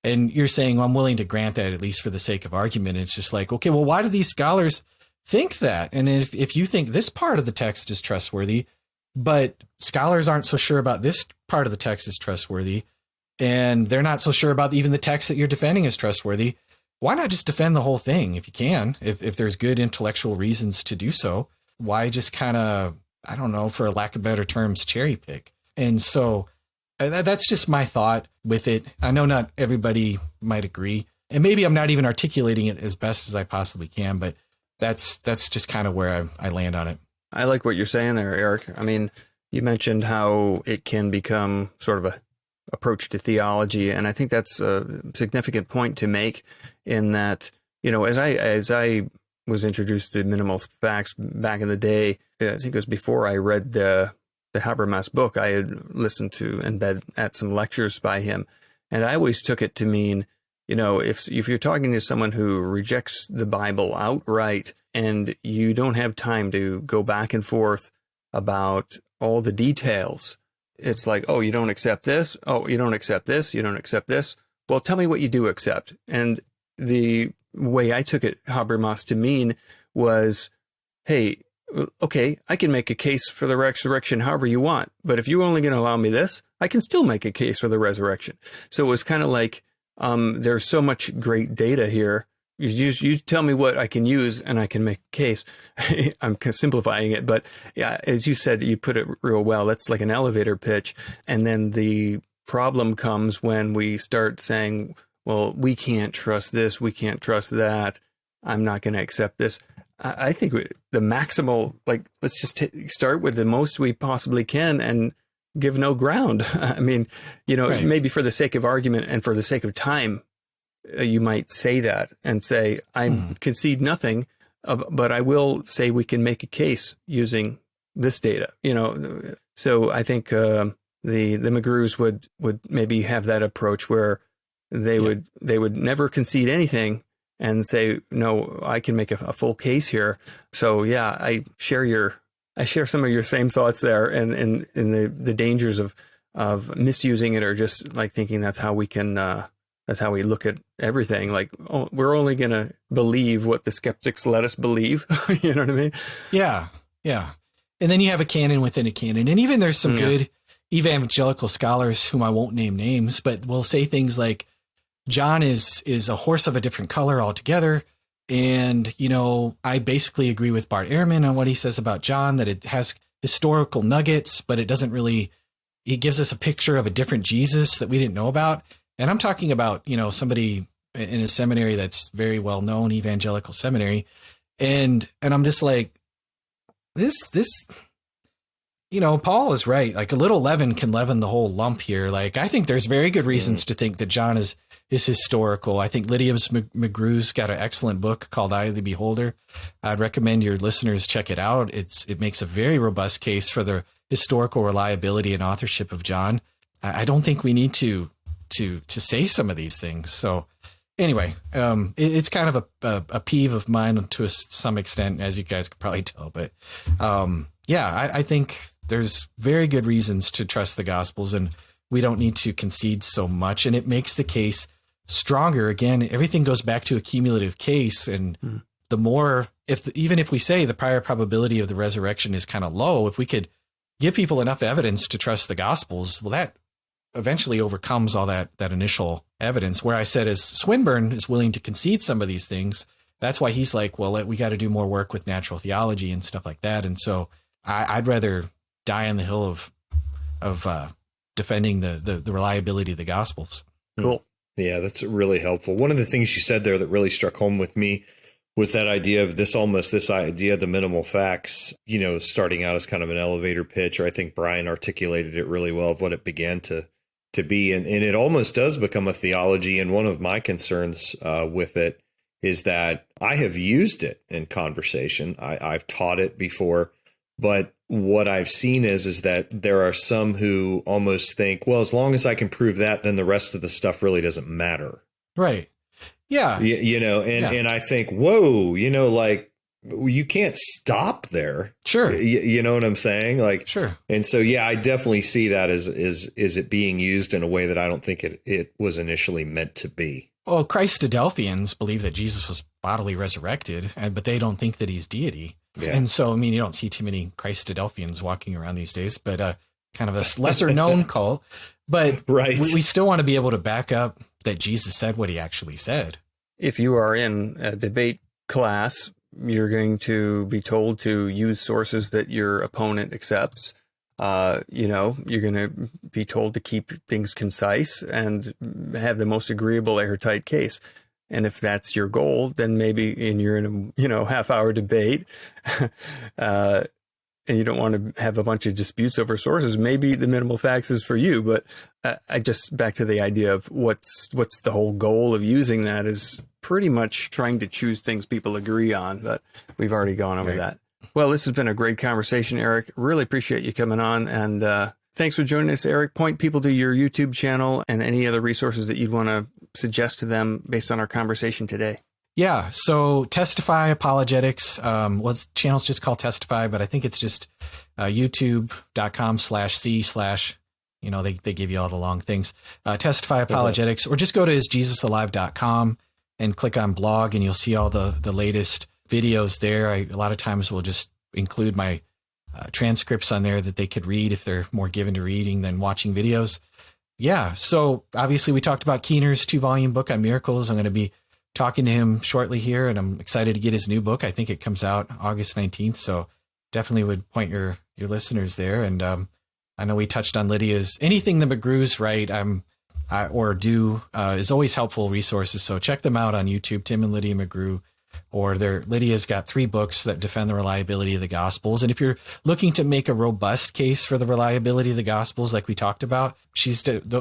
And you're saying, well, I'm willing to grant that at least for the sake of argument. It's just like, okay, well, why do these scholars think that? And if you think this part of the text is trustworthy, but scholars aren't so sure about this part of the text is trustworthy, and they're not so sure about even the text that you're defending is trustworthy, why not just defend the whole thing if you can, if there's good intellectual reasons to do so? Why just kind of, I don't know, for lack of better terms, cherry pick? And so that's just my thought with it. I know not everybody might agree, and maybe I'm not even articulating it as best as I possibly can, but that's just kind of where I land on it. I like what you're saying there, Eric. I mean, you mentioned how it can become sort of a approach to theology, and I think that's a significant point to make in that, as I was introduced to minimal facts back in the day, I think it was before I read the Habermas book, I had listened to and been at some lectures by him, and I always took it to mean, if you're talking to someone who rejects the Bible outright and you don't have time to go back and forth about all the details, it's like, oh, you don't accept this? Oh, you don't accept this? You don't accept this? Well, tell me what you do accept. And the way I took it, Habermas, to mean was, hey, okay, I can make a case for the resurrection however you want, but if you're only going to allow me this, I can still make a case for the resurrection. So it was kind of like, there's so much great data here. You tell me what I can use and I can make a case. I'm simplifying it, but yeah, as you said, you put it real well. That's like an elevator pitch. And then the problem comes when we start saying, well, we can't trust this, we can't trust that, I'm not going to accept this. I think the maximal, like, let's just start with the most we possibly can and give no ground. I mean, right. Maybe for the sake of argument and for the sake of time, you might say that and say, I concede nothing, but I will say we can make a case using this data, So I think the McGrews would maybe have that approach where they would never concede anything and say, no, I can make a full case here. So yeah, I share some of your same thoughts there, and the dangers of misusing it, or just like thinking that's how we can. That's how we look at everything. Like, oh, we're only going to believe what the skeptics let us believe. You know what I mean? Yeah. Yeah. And then you have a canon within a canon. And even there's some good evangelical scholars whom I won't name names, but will say things like, John is a horse of a different color altogether. And, I basically agree with Bart Ehrman on what he says about John, that it has historical nuggets, but it doesn't really, it gives us a picture of a different Jesus that we didn't know about. And I'm talking about, somebody in a seminary that's very well known, evangelical seminary. And I'm just like, this, Paul is right. Like, a little leaven can leaven the whole lump here. Like, I think there's very good reasons to think that John is historical. I think Lydia McGrew's got an excellent book called Eye of the Beholder. I'd recommend your listeners check it out. It makes a very robust case for the historical reliability and authorship of John. I don't think we need to say some of these things. So anyway, it's kind of a peeve of mine to some extent, as you guys could probably tell. But I think there's very good reasons to trust the Gospels. And we don't need to concede so much. And it makes the case stronger. Again, everything goes back to a cumulative case. And the more, even if we say the prior probability of the resurrection is kind of low, if we could give people enough evidence to trust the Gospels, well, that eventually overcomes all that initial evidence. Where I said, as Swinburne is willing to concede some of these things, that's why he's like, well, we got to do more work with natural theology and stuff like that. And so I'd rather die on the hill of defending the reliability of the Gospels. Cool. Yeah, that's really helpful. One of the things you said there that really struck home with me was that idea of this idea of the minimal facts, starting out as kind of an elevator pitch, or I think Brian articulated it really well of what it began to be. And it almost does become a theology. And one of my concerns with it is that I have used it in conversation. I've taught it before, but what I've seen is that there are some who almost think, well, as long as I can prove that, then the rest of the stuff really doesn't matter. Right. Yeah. And I think, whoa, you can't stop there. Sure. You know what I'm saying? Like, sure. And so, yeah, I definitely see that as it being used in a way that I don't think it was initially meant to be. Well, Christadelphians believe that Jesus was bodily resurrected, but they don't think that he's deity. Yeah. And so, you don't see too many Christadelphians walking around these days, but kind of a lesser known cult. But right. we still want to be able to back up that Jesus said what he actually said. If you are in a debate class, you're going to be told to use sources that your opponent accepts. You're going to be told to keep things concise and have the most agreeable, airtight case. And if that's your goal, then maybe you're in a half-hour debate, and you don't want to have a bunch of disputes over sources, maybe the minimal facts is for you. But I just back to the idea of what's the whole goal of using that is pretty much trying to choose things people agree on. But we've already gone over that. Well, this has been a great conversation, Erik. Really appreciate you coming on. And thanks for joining us, Erik. Point people to your YouTube channel and any other resources that you'd want to suggest to them based on our conversation today. Yeah. So Testify Apologetics, the channel's just called Testify, but I think it's just youtube.com/c/ they give you all the long things. Testify Apologetics, or just go to isjesusalive.com and click on blog, and you'll see all the latest videos there. A lot of times we'll just include my transcripts on there that they could read if they're more given to reading than watching videos. Yeah. So obviously we talked about Keener's 2-volume book on miracles. I'm going to be talking to him shortly here, and I'm excited to get his new book. I think it comes out August 19th. So definitely would point your listeners there. And I know we touched on Lydia's, anything the McGrews write is always helpful resources. So check them out on YouTube, Tim and Lydia McGrew. Or Lydia's got 3 books that defend the reliability of the Gospels. And if you're looking to make a robust case for the reliability of the Gospels, like we talked about,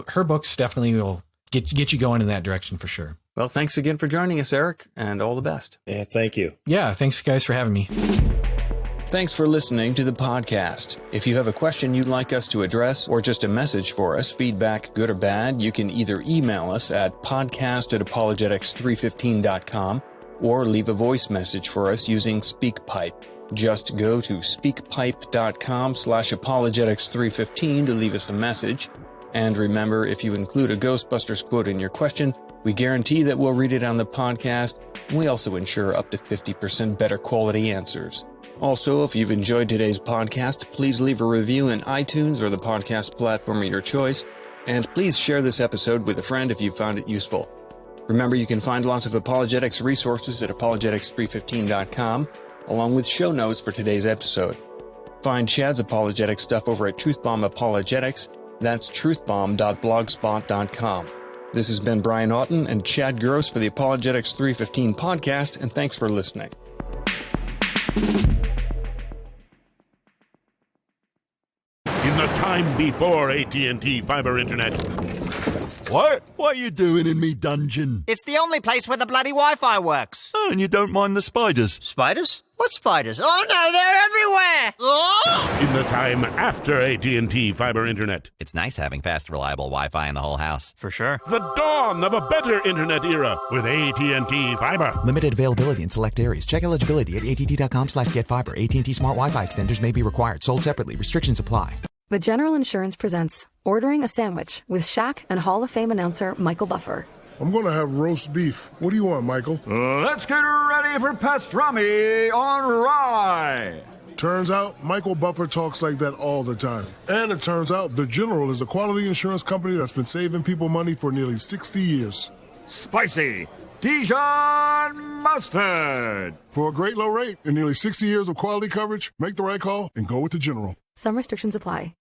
her books definitely will get you going in that direction for sure. Well, thanks again for joining us, Erik, and all the best. Yeah, thank you. Yeah, thanks guys for having me. Thanks for listening to the podcast. If you have a question you'd like us to address or just a message for us, feedback, good or bad, you can either email us at podcast@apologetics315.com or leave a voice message for us using SpeakPipe. Just go to speakpipe.com/apologetics315 to leave us a message. And remember, if you include a Ghostbusters quote in your question, we guarantee that we'll read it on the podcast. We also ensure up to 50% better quality answers. Also, if you've enjoyed today's podcast, please leave a review in iTunes or the podcast platform of your choice. And please share this episode with a friend if you found it useful. Remember, you can find lots of apologetics resources at apologetics315.com, along with show notes for today's episode. Find Chad's apologetic stuff over at Truthbomb Apologetics. That's truthbomb.blogspot.com. This has been Brian Oughton and Chad Gross for the Apologetics 315 podcast, and thanks for listening. In the time before AT&T Fiber Internet. What? What are you doing in me dungeon? It's the only place where the bloody Wi-Fi works. Oh, and you don't mind the spiders? Spiders? What spiders? Oh no, they're everywhere! Oh! In the time after AT&T Fiber Internet. It's nice having fast, reliable Wi-Fi in the whole house. For sure. The dawn of a better internet era with AT&T Fiber. Limited availability in select areas. Check eligibility at att.com/getfiber. AT&T Smart Wi-Fi extenders may be required. Sold separately. Restrictions apply. The General Insurance presents Ordering a Sandwich with Shaq and Hall of Fame announcer Michael Buffer. I'm going to have roast beef. What do you want, Michael? Let's get ready for pastrami on rye. Turns out, Michael Buffer talks like that all the time. And it turns out, The General is a quality insurance company that's been saving people money for nearly 60 years. Spicy Dijon mustard. For a great low rate and nearly 60 years of quality coverage, make the right call and go with The General. Some restrictions apply.